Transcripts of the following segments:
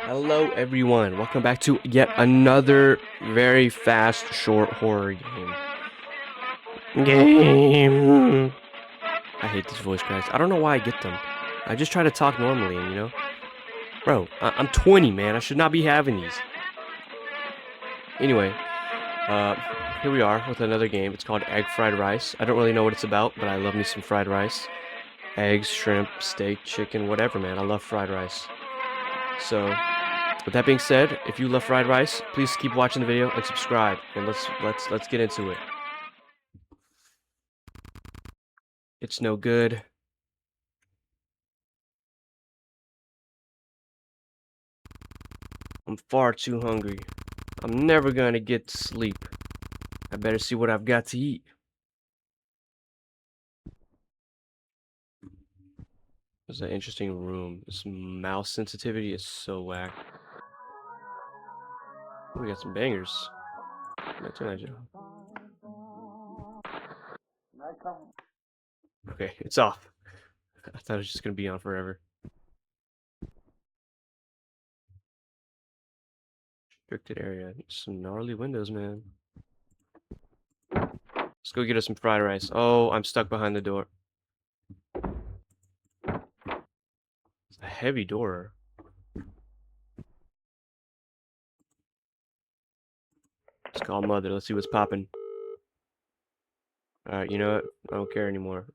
Hello everyone, welcome back to yet another very fast, short horror game. I hate these voice cracks. I don't know why I get them. I just try to talk normally and Bro, I'm 20, man. I should not be having these. Anyway, uh, here we are with another game. It's called Egg Fried Rice. I don't really know what it's about, but I love me some fried rice. Eggs, shrimp, steak, chicken, whatever, man. I love fried rice. So, with that being said, if you love fried rice, please keep watching the video and subscribe. And let's get into it. It's no good. I'm far too hungry. I'm never gonna get to sleep. I better see what I've got to eat. This is an interesting room. This mouse sensitivity is so whack. We got some bangers. Okay, it's off. I thought it was just gonna be on forever. Restricted area. Some gnarly windows, man. Let's go get us some fried rice. Oh, I'm stuck behind the door. It's a heavy door. Let's call mother. Let's see what's popping. Alright, you know what? I don't care anymore.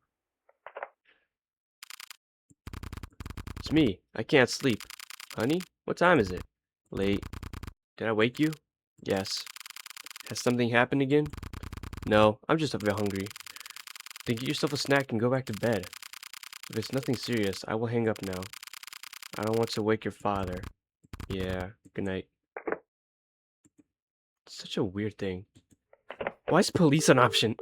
It's me. I can't sleep. Honey? What time is it? Late. Did I wake you? Yes. Has something happened again? No, I'm just a bit hungry. Then get yourself a snack and go back to bed. If it's nothing serious, I will hang up now. I don't want to wake your father. Yeah, good night. It's such a weird thing. Why is police an option?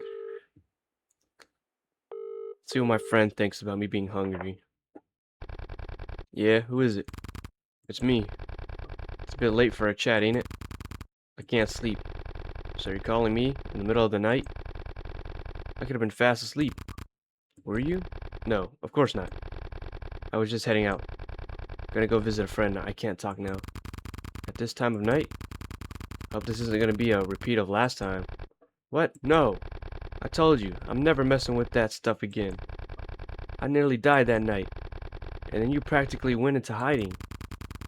Let's see what my friend thinks about me being hungry. Yeah, who is it? It's me. It's a bit late for a chat, ain't it? I can't sleep. So you're calling me in the middle of the night? I could have been fast asleep. Were you? No, of course not. I was just heading out. Gonna go visit a friend. I can't talk now. At this time of night? Hope this isn't gonna be a repeat of last time. What? No. I told you, I'm never messing with that stuff again. I nearly died that night. And then you practically went into hiding.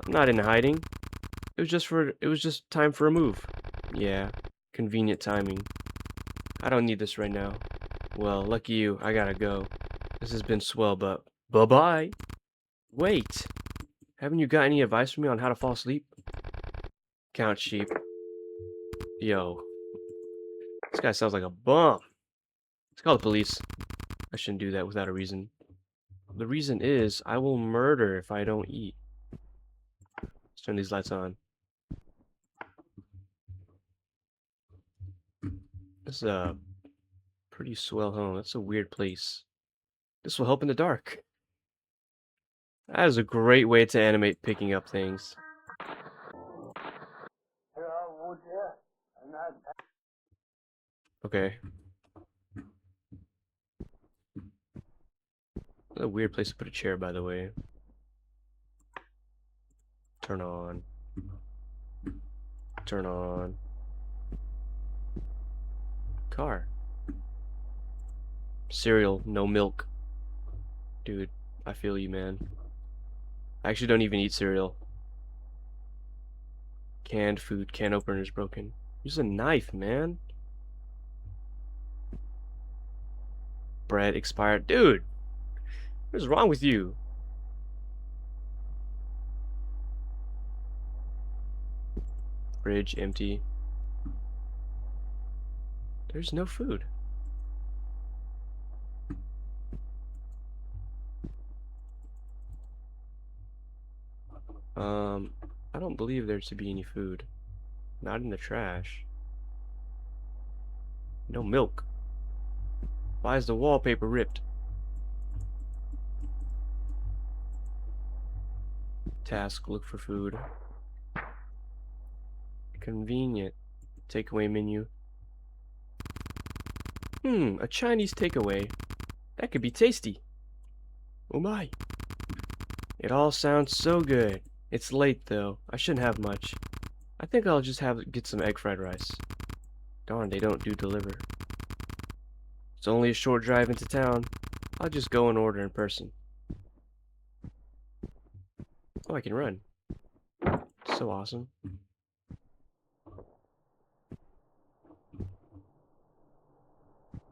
I'm not in hiding. It was just time for a move. Yeah, convenient timing. I don't need this right now. Well, lucky you, I gotta go. This has been swell, but bye-bye. Wait. Haven't you got any advice for me on how to fall asleep? Count sheep. Yo. This guy sounds like a bum. Let's call the police. I shouldn't do that without a reason. The reason is, I will murder if I don't eat. Let's turn these lights on. This is a pretty swell home. That's a weird place. This will help in the dark. That is a great way to animate picking up things. Okay. That's a weird place to put a chair, by the way. Turn on. Turn on. Car. Cereal, no milk. Dude, I feel you, man. I actually don't even eat cereal. Canned food, can opener's broken. Use a knife, man. Bread expired. Dude! What is wrong with you? Fridge empty. There's no food. I don't believe there to be any food. Not in the trash. No milk. Why is the wallpaper ripped? Task, look for food. Convenient. Takeaway menu. A Chinese takeaway. That could be tasty. Oh my. It all sounds so good. It's late though. I shouldn't have much. I think I'll just get some egg fried rice. Darn, they don't do deliver. It's only a short drive into town. I'll just go and order in person. Oh, I can run. So awesome.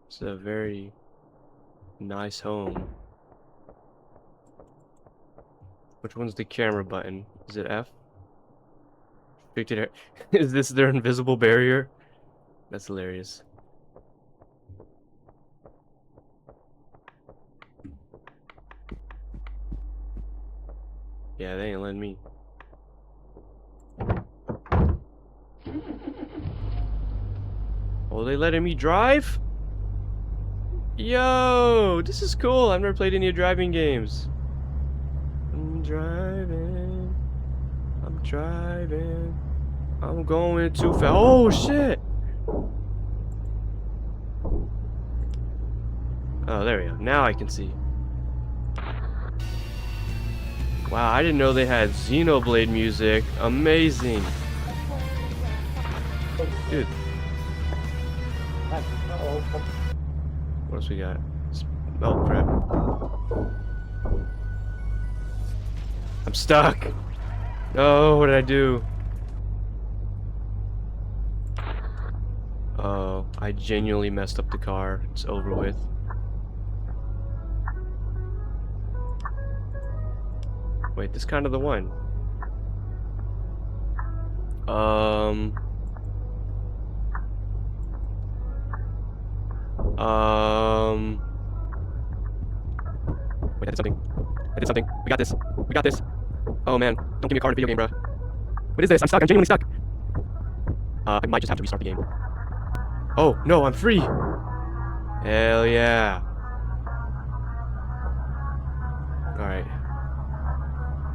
It's a very nice home. Which one's the camera button? Is it F? Is this their invisible barrier? That's hilarious. Yeah, they ain't letting me. Oh, they letting me drive? Yo, this is cool. I've never played any driving games. I'm driving. I'm driving. I'm going too fast. Oh, shit. Oh, there we go. Now I can see. Wow, I didn't know they had Xenoblade music. Amazing. Dude. What else we got? Oh, crap. I'm stuck. Oh, what did I do? Oh, I genuinely messed up the car. It's over with. Wait, this is kind of the one. Wait, I did something. I did something. We got this. We got this. Oh man, don't give me a car in a video game, bro. What is this? I'm stuck. I'm genuinely stuck. I might just have to restart the game. Oh, no, I'm free. Hell yeah. Alright.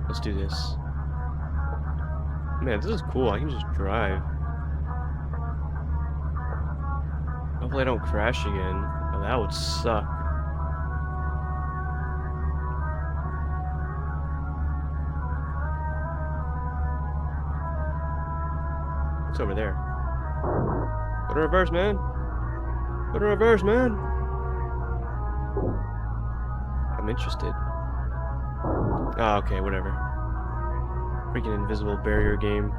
Let's do this. Man, this is cool. I can just drive. Hopefully I don't crash again. Oh, that would suck. What's over there? Put in reverse, man. Put in reverse, man. I'm interested. Oh, okay, whatever. Freaking invisible barrier game.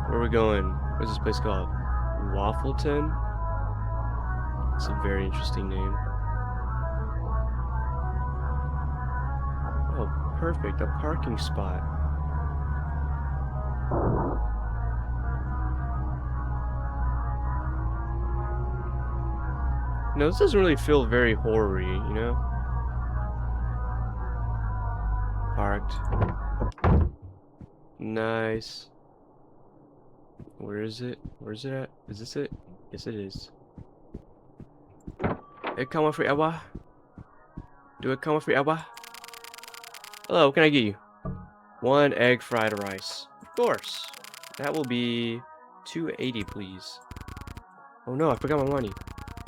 Where are we going? What's this place called? Waffleton? It's a very interesting name. Oh, perfect. A parking spot. No, this doesn't really feel very horror-y, you know? Parked. Nice. Where is it? Where is it at? Is this it? Yes, it is. Hey, come on, free awa. Do it, come on, free awa. Hello, what can I get you? 1 egg fried rice. Of course. That will be $2.80, please. Oh no, I forgot my money.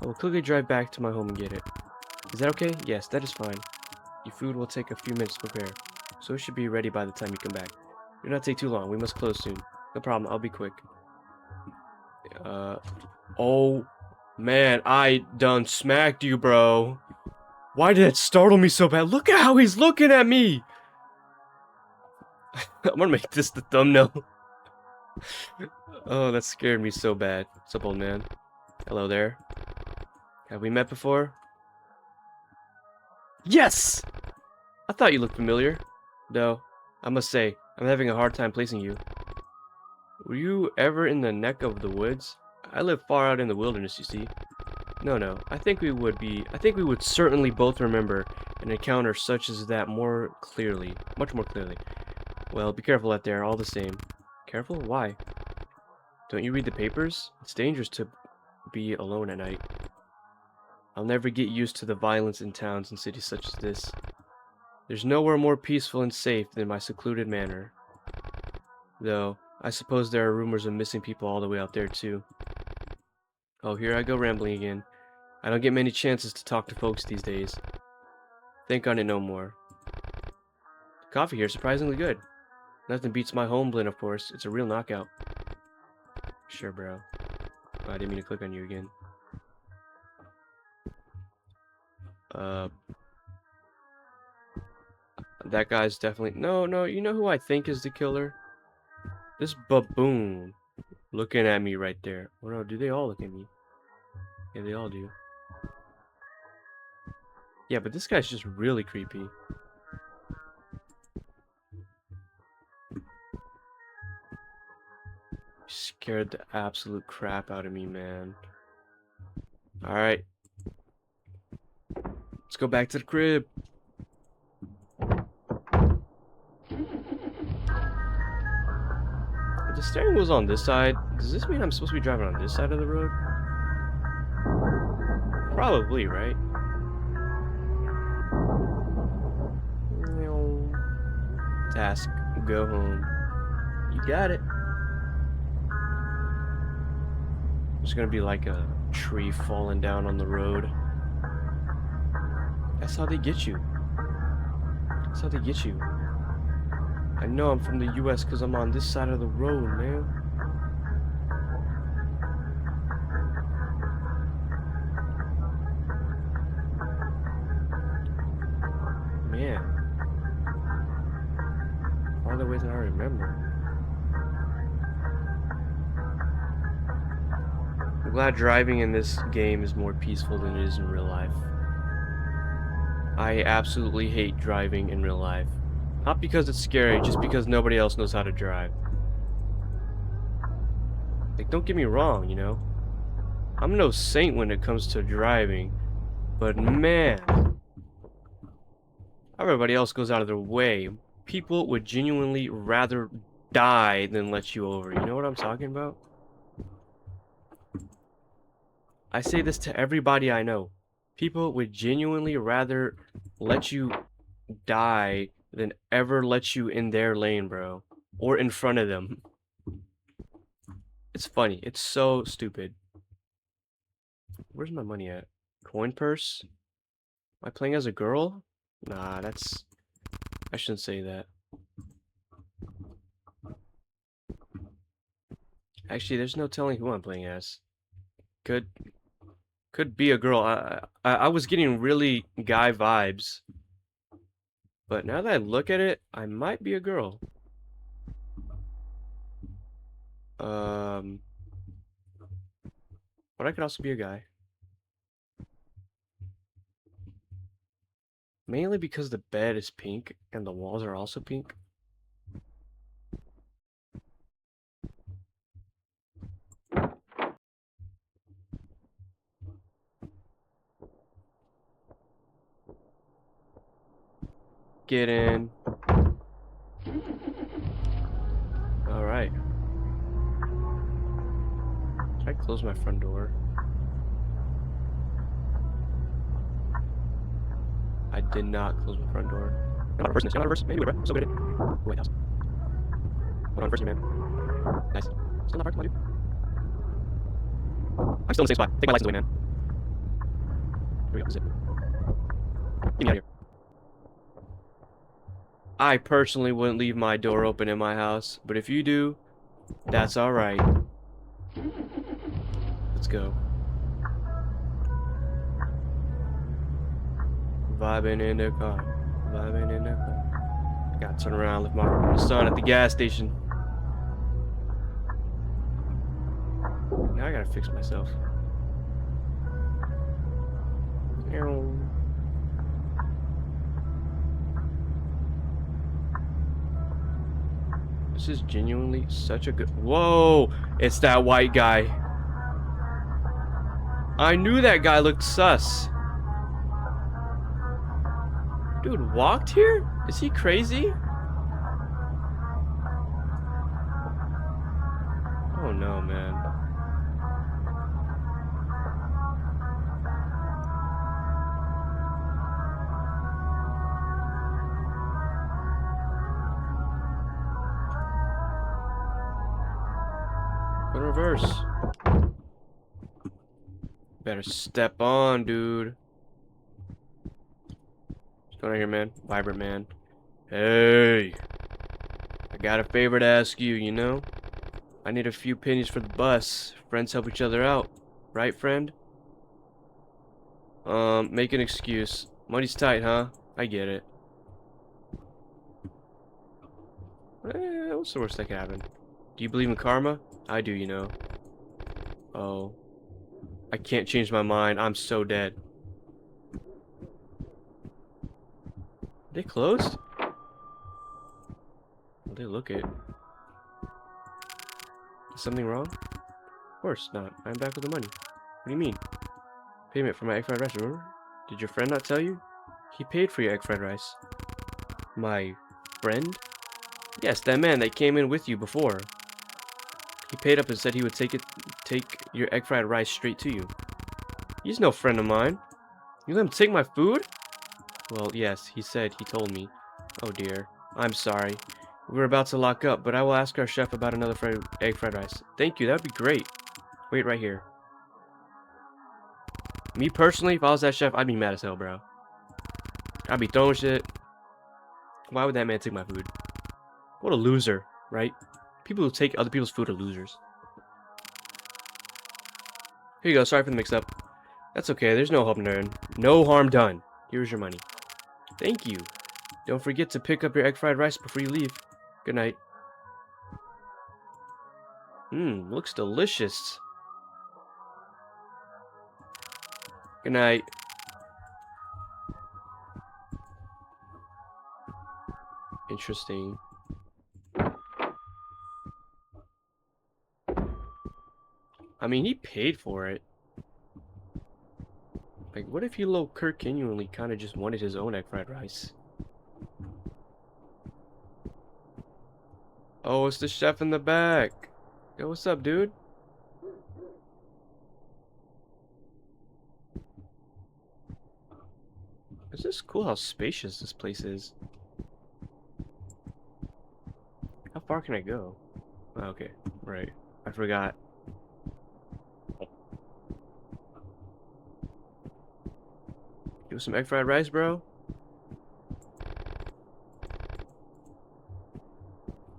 I will quickly drive back to my home and get it. Is that okay? Yes, that is fine. Your food will take a few minutes to prepare, so it should be ready by the time you come back. Do not take too long. We must close soon. No problem. I'll be quick. Oh, man. I done smacked you, bro. Why did it startle me so bad? Look at how he's looking at me. I'm gonna make this the thumbnail. Oh, that scared me so bad. What's up, old man? Hello there. Have we met before? Yes! I thought you looked familiar. Though, I must say, I'm having a hard time placing you. Were you ever in the neck of the woods? I live far out in the wilderness, you see. No, I think we would certainly both remember an encounter such as that much more clearly. Well, be careful out there, all the same. Careful? Why? Don't you read the papers? It's dangerous to be alone at night. I'll never get used to the violence in towns and cities such as this. There's nowhere more peaceful and safe than my secluded manor. Though, I suppose there are rumors of missing people all the way out there too. Oh, here I go rambling again. I don't get many chances to talk to folks these days. Think on it no more. Coffee here, surprisingly good. Nothing beats my home blend, of course. It's a real knockout. Sure, bro. Oh, I didn't mean to click on you again. That guy's definitely... No, you know who I think is the killer? This baboon. Looking at me right there. Oh no, do they all look at me? Yeah, they all do. Yeah, but this guy's just really creepy. Scared the absolute crap out of me, man. Alright. Let's go back to the crib. If the steering wheel's on this side, does this mean I'm supposed to be driving on this side of the road? Probably, right? Task. Go home. You got it. There's gonna be like a tree falling down on the road. That's how they get you. That's how they get you. I know I'm from the US because I'm on this side of the road, man. Man. Farther away than I remember. I'm glad driving in this game is more peaceful than it is in real life. I absolutely hate driving in real life. Not because it's scary, just because nobody else knows how to drive. Like, don't get me wrong, you know? I'm no saint when it comes to driving. But man, everybody else goes out of their way. People would genuinely rather die than let you over. You know what I'm talking about? I say this to everybody I know. People would genuinely rather let you die than ever let you in their lane, bro. Or in front of them. It's funny. It's so stupid. Where's my money at? Coin purse? Am I playing as a girl? Nah, that's... I shouldn't say that. Actually, there's no telling who I'm playing as. Could be a girl. I was getting really guy vibes. But now that I look at it, I might be a girl. But I could also be a guy. Mainly because the bed is pink and the walls are also pink. Get in. Alright. Should I close my front door? I did not close my front door. I'm not a person. I'm not a person. Maybe, bro. I'm so good at it. White house. Hold on, first, man. Nice. Still not parked, dude. I'm still in the same spot. Take my license away, man. Here we go. Zip. Get me out of here. I personally wouldn't leave my door open in my house, but if you do, that's alright. Let's go. Vibing in the car. Vibing in the car. Gotta turn around, leave my son at the gas station. Now I gotta fix myself. This is genuinely such a good... Whoa! It's that white guy. I knew that guy looked sus. Dude, walked here? Is he crazy? Oh no, man. In reverse. Better step on, dude. What's going on here, man? Vibrant man. Hey, I got a favor to ask you, you know? I need a few pennies for the bus. Friends help each other out. Right, friend? Make an excuse. Money's tight, huh? I get it. What's the worst that could happen? Do you believe in karma? I do, you know. Oh. I can't change my mind. I'm so dead. They closed? Well, they look it. Is something wrong? Of course not. I'm back with the money. What do you mean? Payment for my egg fried rice, remember? Did your friend not tell you? He paid for your egg fried rice. My friend? Yes, that man that came in with you before. He paid up and said he would take your egg fried rice straight to you. He's no friend of mine. You let him take my food? Well, yes, he told me. Oh dear. I'm sorry. We're about to lock up, but I will ask our chef about another egg fried rice. Thank you, that would be great. Wait right here. Me personally, if I was that chef, I'd be mad as hell, bro. I'd be throwing shit. Why would that man take my food? What a loser, right? People who take other people's food are losers. Here you go, sorry for the mix-up. That's okay, there's no harm done. No harm done. Here's your money. Thank you. Don't forget to pick up your egg fried rice before you leave. Good night. Looks delicious. Good night. Interesting. I mean, he paid for it. Like, what if he low Kirk genuinely kind of just wanted his own egg fried rice? Oh, it's the chef in the back. Yo, what's up, dude? Is this cool how spacious this place is? How far can I go? Oh, okay, right. I forgot. Give some egg fried rice, bro.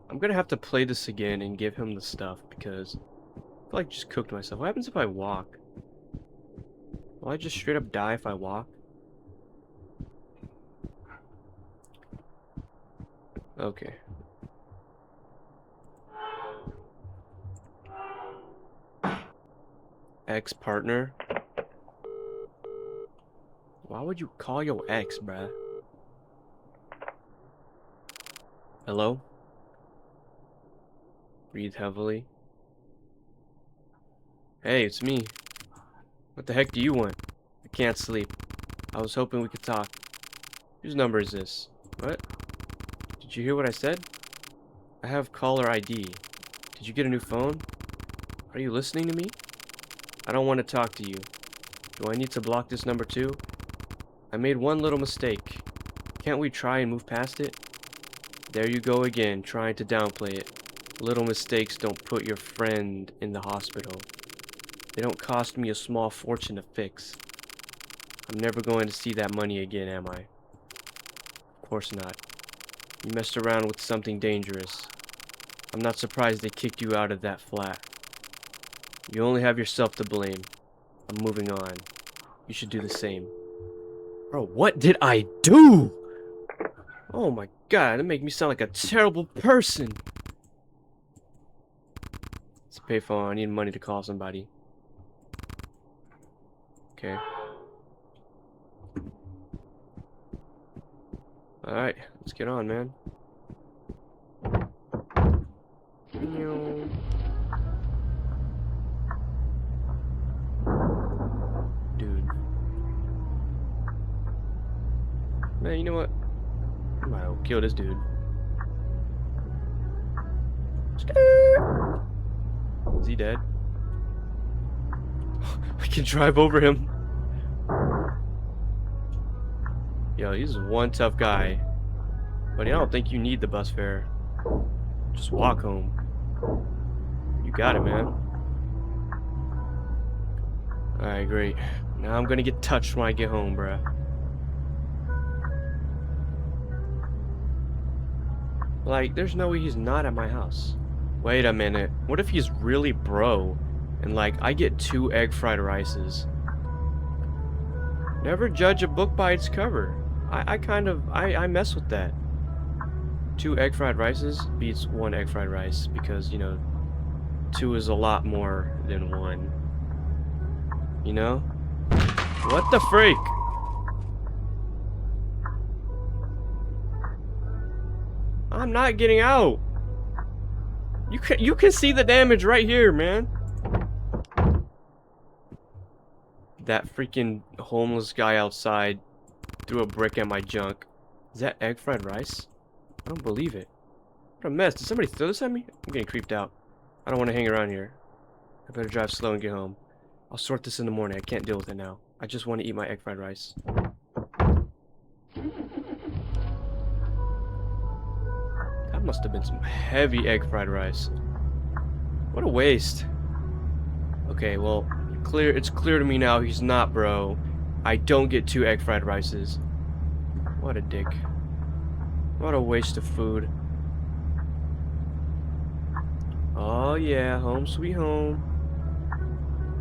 I'm gonna have to play this again and give him the stuff because I feel like I just cooked myself. What happens if I walk? Will I just straight up die if I walk? Okay. Ex-partner? Why would you call your ex, bruh? Hello? Breathe heavily. Hey, it's me. What the heck do you want? I can't sleep. I was hoping we could talk. Whose number is this? What? Did you hear what I said? I have caller ID. Did you get a new phone? Are you listening to me? I don't want to talk to you. Do I need to block this number too? I made one little mistake. Can't we try and move past it? There you go again, trying to downplay it. Little mistakes don't put your friend in the hospital. They don't cost me a small fortune to fix. I'm never going to see that money again, am I? Of course not. You messed around with something dangerous. I'm not surprised they kicked you out of that flat. You only have yourself to blame. I'm moving on. You should do the same. Bro, what did I do? Oh my god, that makes me sound like a terrible person. It's a payphone. I need money to call somebody. Okay. Alright, let's get on, man. Dude. Man, you know what? I might have killed this dude. Is he dead? I can drive over him. Yo, he's one tough guy. But I don't think you need the bus fare. Just walk home. You got it, man. Alright, great. Now I'm gonna get touched when I get home, bruh. Like, there's no way he's not at my house. Wait a minute. What if he's really bro? And like, I get 2 egg fried rices. Never judge a book by its cover. I mess with that. 2 egg fried rices beats 1 egg fried rice because, you know, 2 is a lot more than 1. You know? What the freak? I'm not getting out. You can see the damage right here, man. That freaking homeless guy outside threw a brick at my junk. Is that egg fried rice? I don't believe it. What a mess. Did somebody throw this at me? I'm getting creeped out. I don't want to hang around here. I better drive slow and get home. I'll sort this in the morning. I can't deal with it now. I just want to eat my egg fried rice. That must have been some heavy egg fried rice. What a waste. Okay, well, it's clear to me now he's not, bro. I don't get 2 egg fried rices. What a dick. What a waste of food. Oh yeah, home sweet home.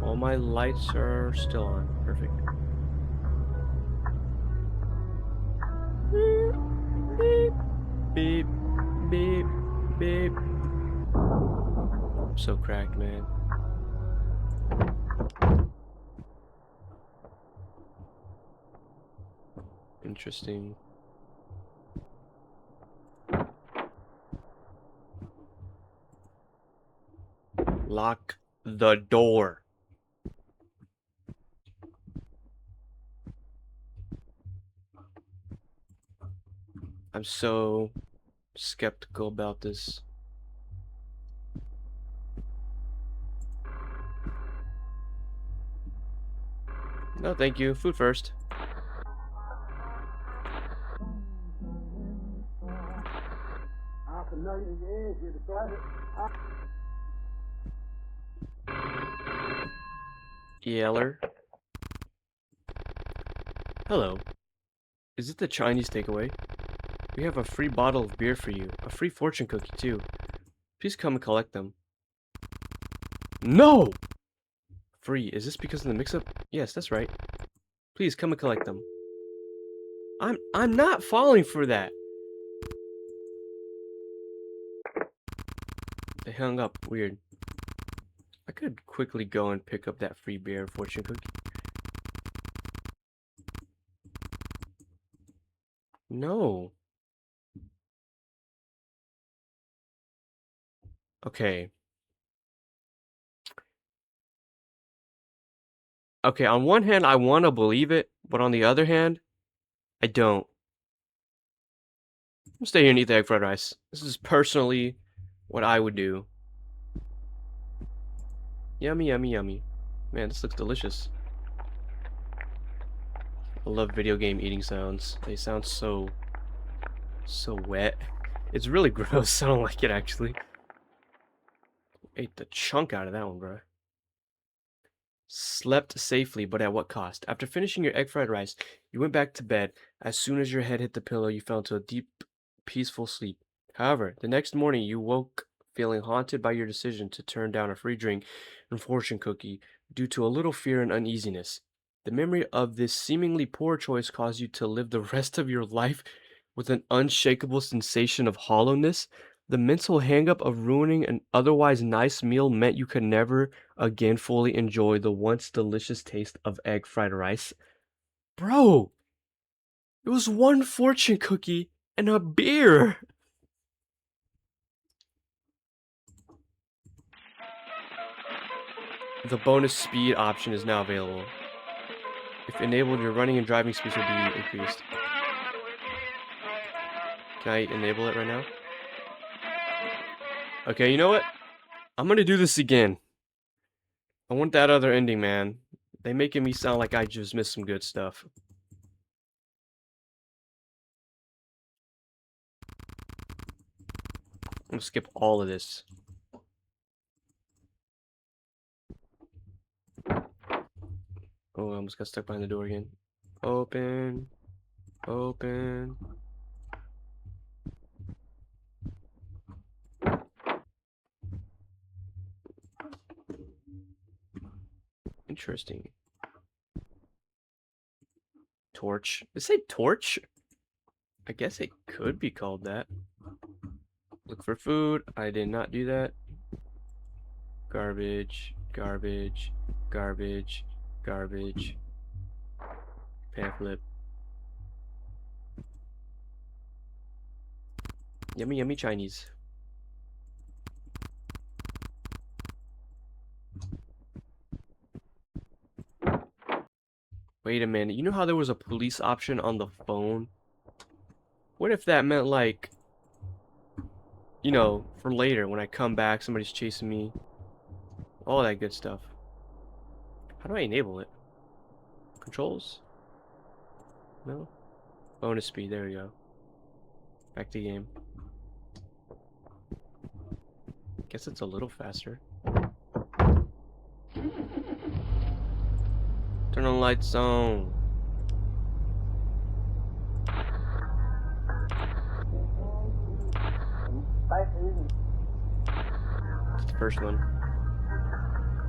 All my lights are still on. Perfect. Beep, beep, beep. I'm so cracked, man. Interesting. Lock the door. I'm so skeptical about this. No, thank you. Food first. Yeller. Hello. Is it the Chinese takeaway? We have a free bottle of beer for you. A free fortune cookie, too. Please come and collect them. No! Free. Is this because of the mix-up? Yes, that's right. Please come and collect them. I'm not falling for that. They hung up. Weird. I could quickly go and pick up that free beer fortune cookie. No. Okay. Okay, on one hand, I want to believe it, but on the other hand, I don't. I'm gonna stay here and eat the egg fried rice. This is personally what I would do. Yummy, yummy, yummy. Man, this looks delicious. I love video game eating sounds. They sound so wet. It's really gross. I don't like it, actually. Ate the chunk out of that one, bro. Slept safely, but at what cost? After finishing your egg fried rice, you went back to bed. As soon as your head hit the pillow, you fell into a deep, peaceful sleep. However, the next morning, you woke feeling haunted by your decision to turn down a free drink and fortune cookie due to a little fear and uneasiness. The memory of this seemingly poor choice caused you to live the rest of your life with an unshakable sensation of hollowness. The mental hangup of ruining an otherwise nice meal meant you could never again fully enjoy the once delicious taste of egg fried rice. Bro, it was 1 fortune cookie and a beer. The bonus speed option is now available. If enabled, your running and driving speeds will be increased. Can I enable it right now? Okay, you know what? I'm gonna do this again. I want that other ending, man. They making me sound like I just missed some good stuff. I'm gonna skip all of this. Oh, I almost got stuck behind the door again. Open. Open. Interesting. Torch. Did it say torch? I guess it could be called that. Look for food. I did not do that. Garbage, garbage, garbage, garbage. Pamphlet. Yummy, yummy Chinese. Wait a minute. You know how there was a police option on the phone? What if that meant, like, you know, for later when I come back, somebody's chasing me? All that good stuff. How do I enable it? Controls? No? Bonus speed. There we go. Back to game. Guess it's a little faster. Turn on lights on. It's the first one.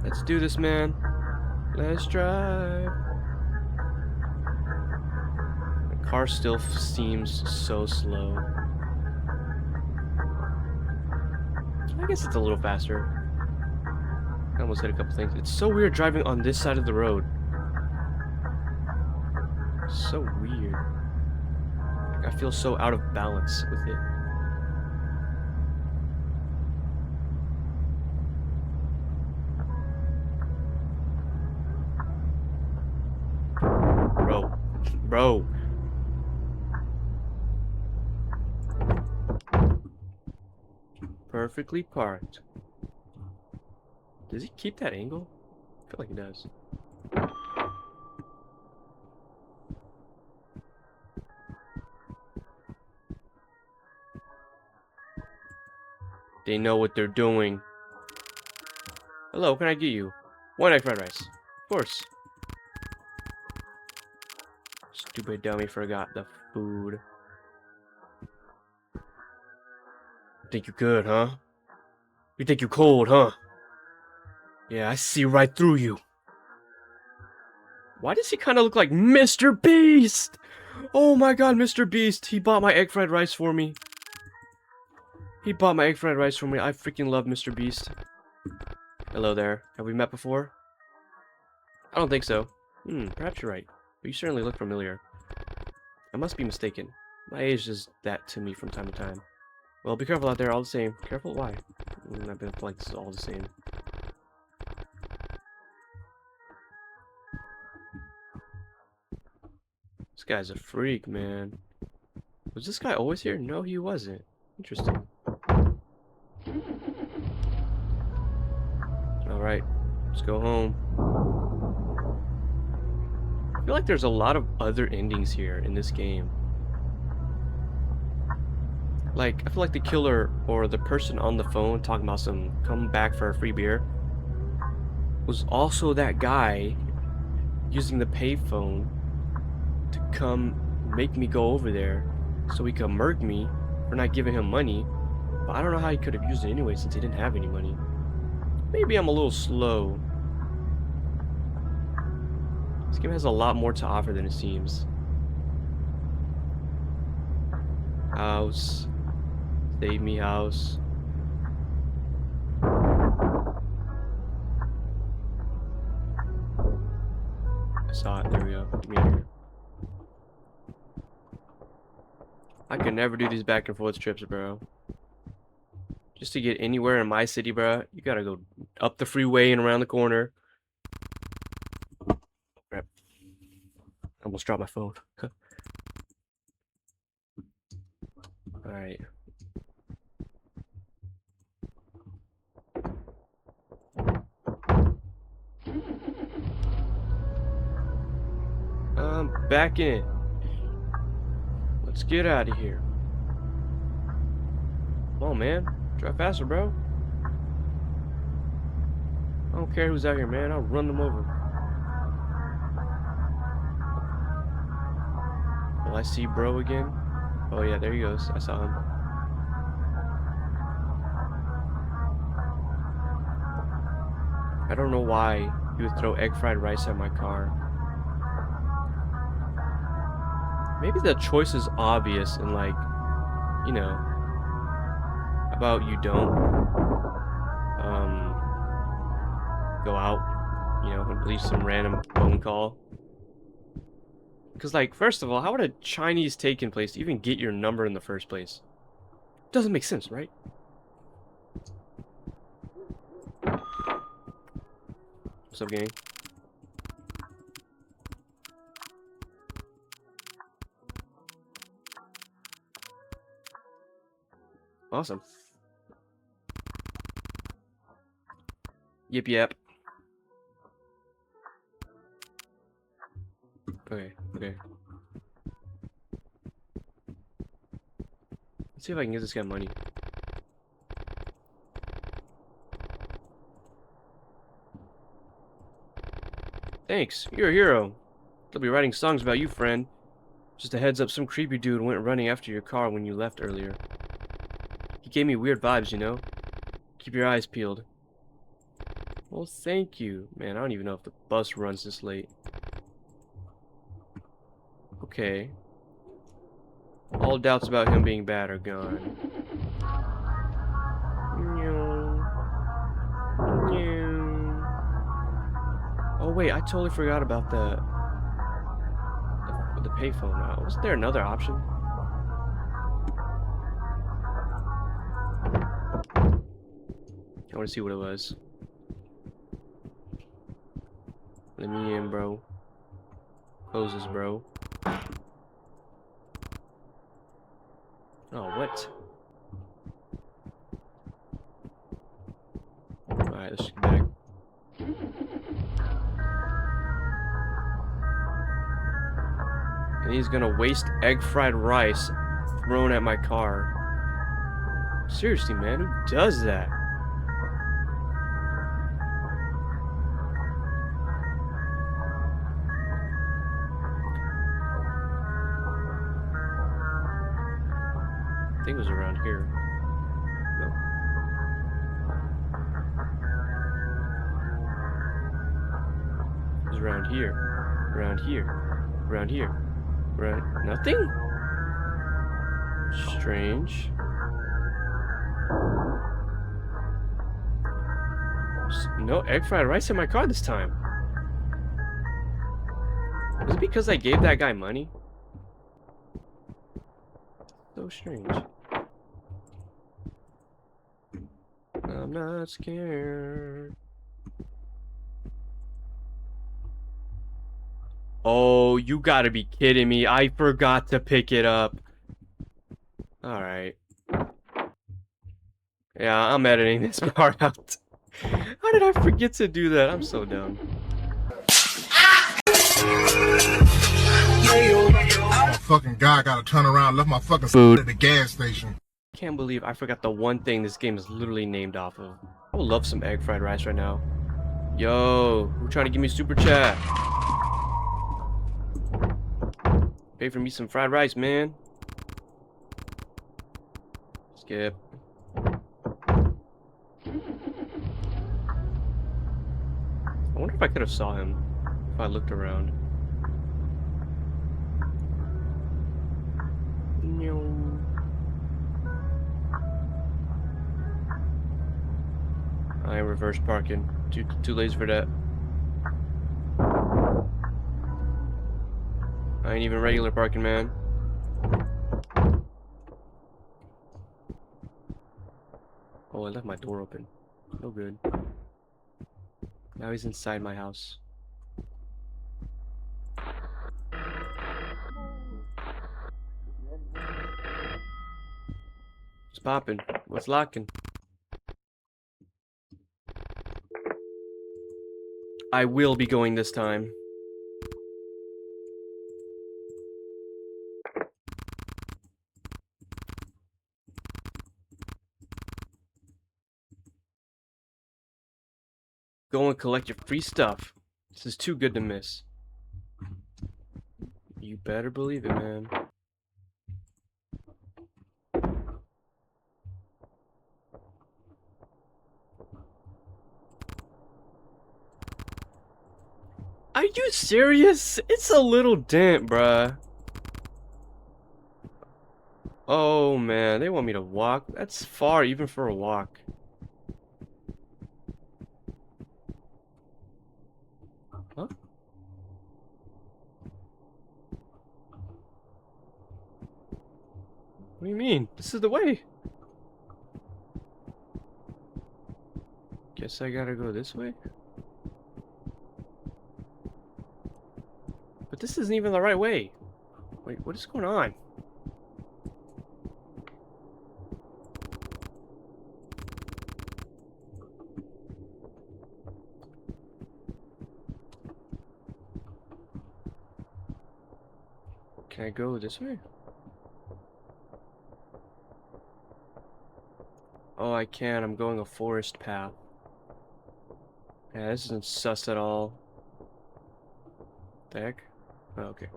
Let's do this, man. Let's drive. The car still seems so slow. I guess it's a little faster. I almost hit a couple things. It's so weird driving on this side of the road. So weird. Like, I feel so out of balance with it. Bro. Perfectly parked. Does he keep that angle? I feel like he does. They know what they're doing. Hello, what can I get you? One egg fried rice. Of course. Stupid dummy forgot the food. Think you good, huh? You think you cold, huh? Yeah, I see right through you. Why does he kind of look like Mr. Beast? Oh my god, Mr. Beast. He bought my egg fried rice for me. He bought my egg fried rice for me. I freaking love Mr. Beast. Hello there. Have we met before? I don't think so. Perhaps you're right. But you certainly look familiar. I must be mistaken. My age does that to me from time to time. Well, be careful out there, all the same. Careful? Why? I feel like this is all the same. This guy's a freak, man. Was this guy always here? No, he wasn't. Interesting. Alright, let's go home. I feel like there's a lot of other endings here in this game. Like, I feel like the killer or the person on the phone talking about some come back for a free beer was also that guy using the payphone to come make me go over there so he could murk me for not giving him money. But I don't know how he could have used it anyway since he didn't have any money. Maybe I'm a little slow. This game has a lot more to offer than it seems. House. Save me, house. I saw it. There we go. Get me out of here. I could never do these back and forth trips, bro. Just to get anywhere in my city, bro, you gotta go up the freeway and around the corner. Crap. I almost dropped my phone. Alright. Back in. Let's get out of here. Come on, man. Drive faster, bro. I don't care who's out here, man. I'll run them over. Will I see bro again? Oh yeah, there he goes. I saw him. I don't know why He would throw egg fried rice at my car. Maybe the choice is obvious and like, you know, how about you don't go out, you know, and leave some random phone call. Because, like, first of all, how would a Chinese take-in place even get your number in the first place? Doesn't make sense, right? What's up, gang? Awesome. Yep, yep. Okay, okay. Let's see if I can get this guy money. Thanks, you're a hero. They'll be writing songs about you, friend. Just a heads up, some creepy dude went running after your car when you left earlier. He gave me weird vibes, you know? Keep your eyes peeled. Well, thank you. Man, I don't even know if the bus runs this late. Okay. All doubts about him being bad are gone. Oh wait, I totally forgot about the payphone. Wasn't there another option? I want to see what it was. Let me in, bro. Close this, bro. Oh, what? Alright, let's get back. And he's gonna waste egg fried rice thrown at my car. Seriously, man, who does that? I think it was around here. No. It was around here. Around here. Around here. Right. Nothing? Strange. No egg fried rice in my car this time. Was it because I gave that guy money? So strange. I'm not scared. Oh, you gotta be kidding me. I forgot to pick it up. Alright. Yeah, I'm editing this part out. How did I forget to do that? I'm so dumb. Fucking guy gotta turn around, left my fucking food at the gas station. Can't believe I forgot the one thing this game is literally named off of. I would love some egg fried rice right now. Yo, who trying to give me super chat? Pay for me some fried rice, man. Skip. I wonder if I could have saw him if I looked around. I am reverse parking. Too lazy for that. I ain't even regular parking, man. Oh, I left my door open. No good. Now he's inside my house. What's popping? What's locking? I will be going this time. Go and collect your free stuff. This is too good to miss. You better believe it, man. Are you serious? It's a little dent, bruh. Oh man, they want me to walk? That's far even for a walk. Huh? What do you mean? This is the way. Guess I gotta go this way? But this isn't even the right way. Wait, what is going on? Can I go this way? Oh, I can. I'm going a forest path. Yeah, this isn't sus at all. The heck? Oh, okay.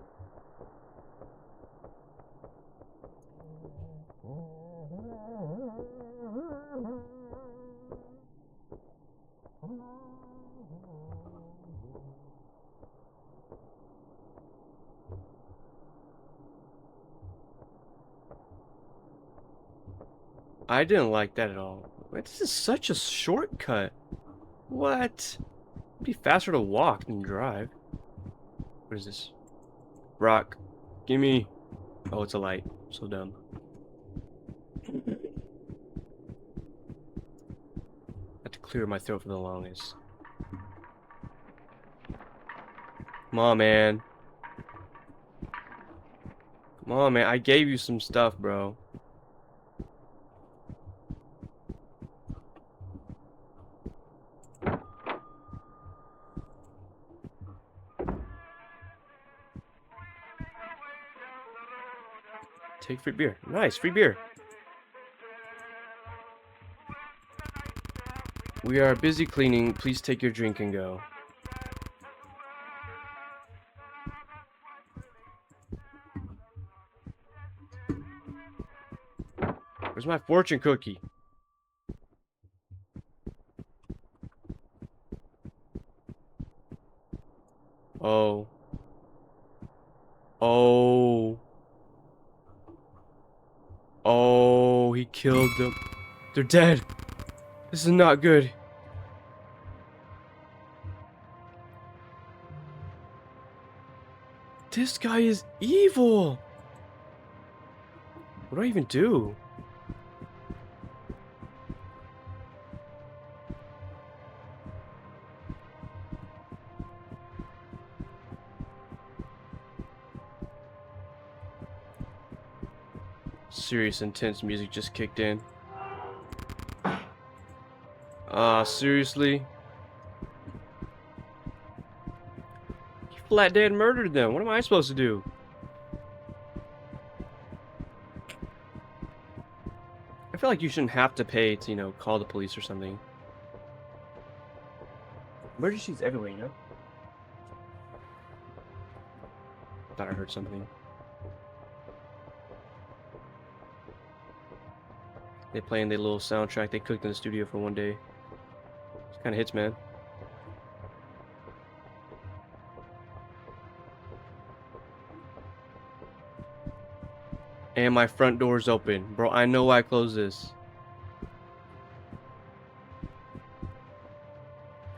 I didn't like that at all. Wait, this is such a shortcut. What? It'd be faster to walk than drive. What is this? Rock. Gimme. Oh, it's a light. So dumb. I have to clear my throat for the longest. Come on, man. Come on, man. I gave you some stuff, bro. Take free beer. Nice, free beer. We are busy cleaning. Please take your drink and go. Where's my fortune cookie? Oh. Oh. Oh, he killed them. They're dead. This is not good. This guy is evil. What do I even do? Serious, intense music just kicked in. Seriously? He flat dead murdered them. What am I supposed to do? I feel like you shouldn't have to pay to, you know, call the police or something. Emergencies everywhere, you know? Thought I heard something. They playing their little soundtrack they cooked in the studio for one day. It kind of hits, man. And my front door's open. Bro, I know I closed this.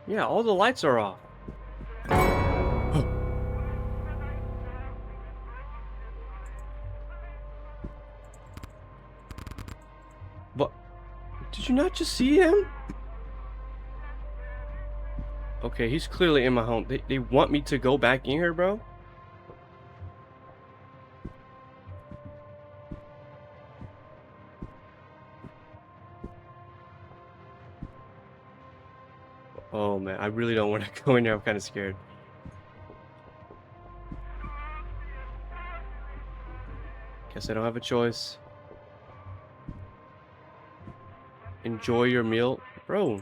Yeah, all the lights are off. But did you not just see him? Okay, he's clearly in my home. They want me to go back in here, bro? Oh man, I really don't want to go in there. I'm kind of scared. Guess I don't have a choice. Enjoy your meal, bro.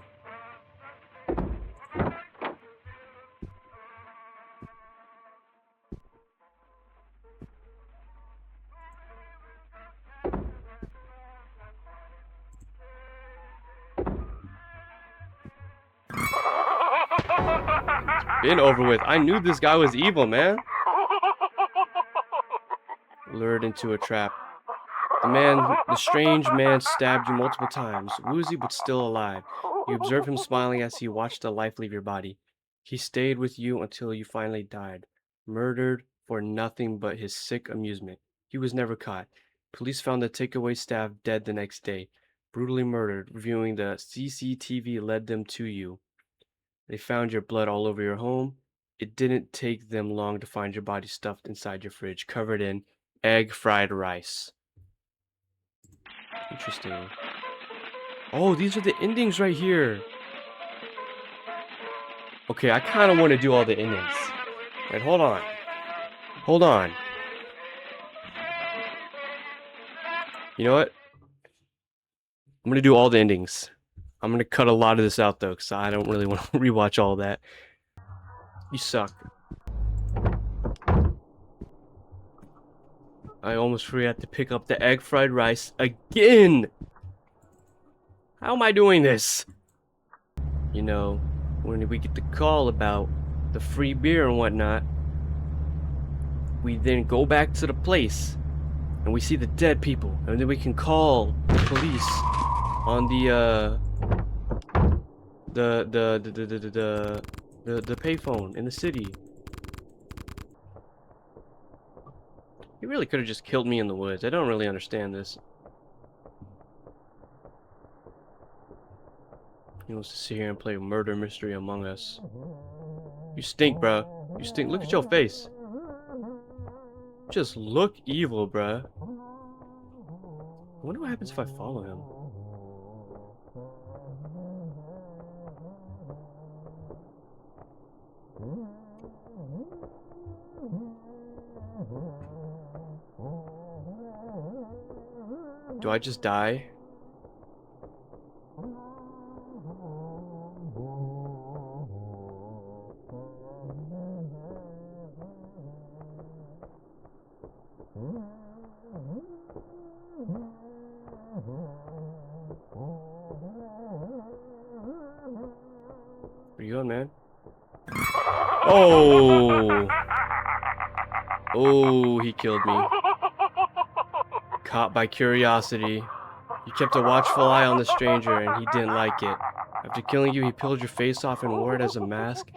been over with. I knew this guy was evil, man. Lured into a trap. The strange man stabbed you multiple times, woozy but still alive. You observe him smiling as he watched the life leave your body. He stayed with you until you finally died, murdered for nothing but his sick amusement. He was never caught. Police found the takeaway staff dead the next day, brutally murdered. Reviewing the CCTV led them to you. They found your blood all over your home. It didn't take them long to find your body stuffed inside your fridge, covered in egg fried rice. Interesting. Oh, these are the endings right here. Okay, I kind of want to do all the endings. Wait, hold on. Hold on. You know what? I'm going to do all the endings. I'm going to cut a lot of this out, though, because I don't really want to rewatch all that. You suck. I almost forgot to pick up the egg fried rice again! How am I doing this? You know, when we get the call about the free beer and whatnot, we then go back to the place and we see the dead people, and then we can call the police on the payphone in the city. He really could have just killed me in the woods. I don't really understand this. He wants to sit here and play murder mystery among us. You stink, bruh. You stink. Look at your face. Just look evil, bruh. I wonder what happens if I follow him. Do I just die? Where you going, man? Oh! Oh, he killed me. Caught by curiosity. You kept a watchful eye on the stranger, and he didn't like it. After killing you, he peeled your face off and wore it as a mask.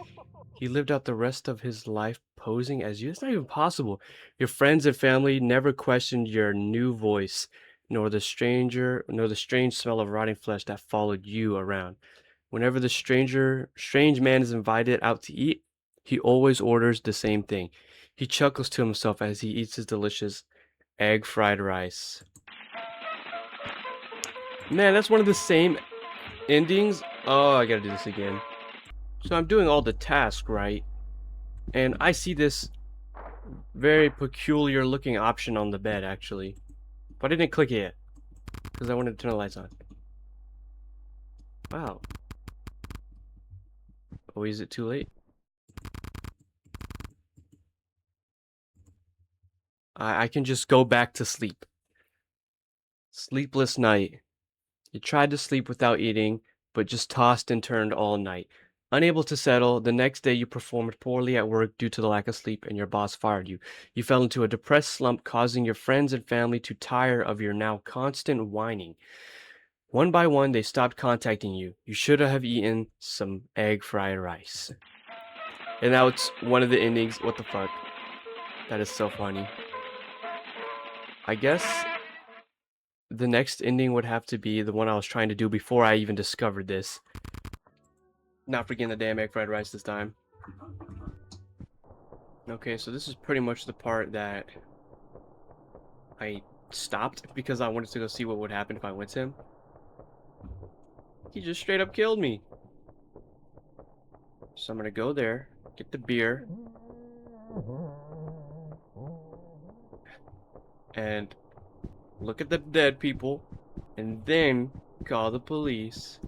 He lived out the rest of his life posing as you. It's not even possible. Your friends and family never questioned your new voice, nor the strange smell of rotting flesh that followed you around. Whenever the strange man is invited out to eat, he always orders the same thing. He chuckles to himself as he eats his delicious egg fried rice. Man, that's one of the same endings. Oh, I gotta do this again. So I'm doing all the tasks, right? And I see this very peculiar looking option on the bed, actually. But I didn't click it yet, because I wanted to turn the lights on. Wow. Oh, is it too late? I can just go back to sleep. Sleepless night. You tried to sleep without eating, but just tossed and turned all night. Unable to settle, the next day you performed poorly at work due to the lack of sleep and your boss fired you. You fell into a depressed slump, causing your friends and family to tire of your now constant whining. One by one, they stopped contacting you. You should have eaten some egg fried rice. And now it's one of the endings. What the fuck? That is so funny. I guess the next ending would have to be the one I was trying to do before I even discovered this. Not forgetting the damn egg fried rice this time. Okay, so this is pretty much the part that I stopped because I wanted to go see what would happen if I went to him. He just straight up killed me. So I'm gonna go there, get the beer, and look at the dead people, and then call the police.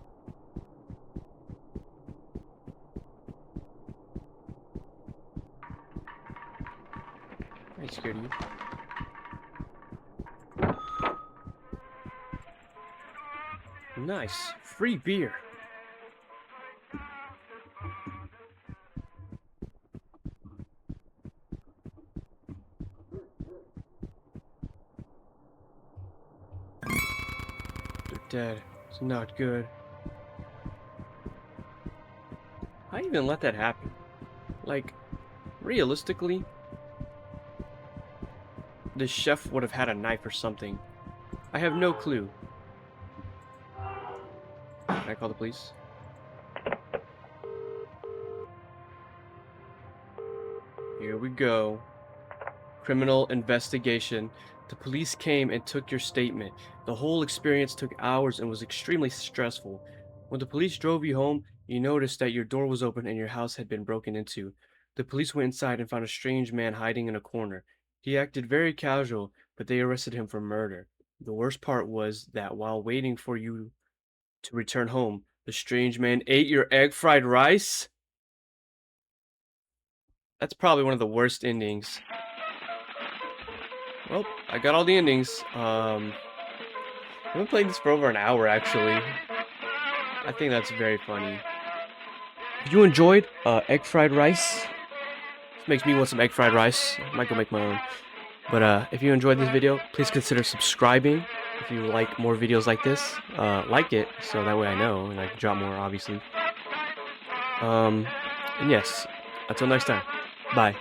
I scared you. Nice. Free beer. dead. It's not good. How even let that happen? Like, realistically, the chef would have had a knife or something. I have no clue. Can I call the police? Here we go. Criminal investigation. The police came and took your statement. The whole experience took hours and was extremely stressful. When the police drove you home, you noticed that your door was open and your house had been broken into. The police went inside and found a strange man hiding in a corner. He acted very casual, but they arrested him for murder. The worst part was that while waiting for you to return home, the strange man ate your egg fried rice? That's probably one of the worst endings. Well, I got all the endings. I've been playing this for over an hour, actually. I think that's very funny. If you enjoyed egg fried rice, this makes me want some egg fried rice. I might go make my own. But if you enjoyed this video, please consider subscribing. If you like more videos like this, like it, so that way I know, and I can drop more, obviously. And yes, until next time, bye.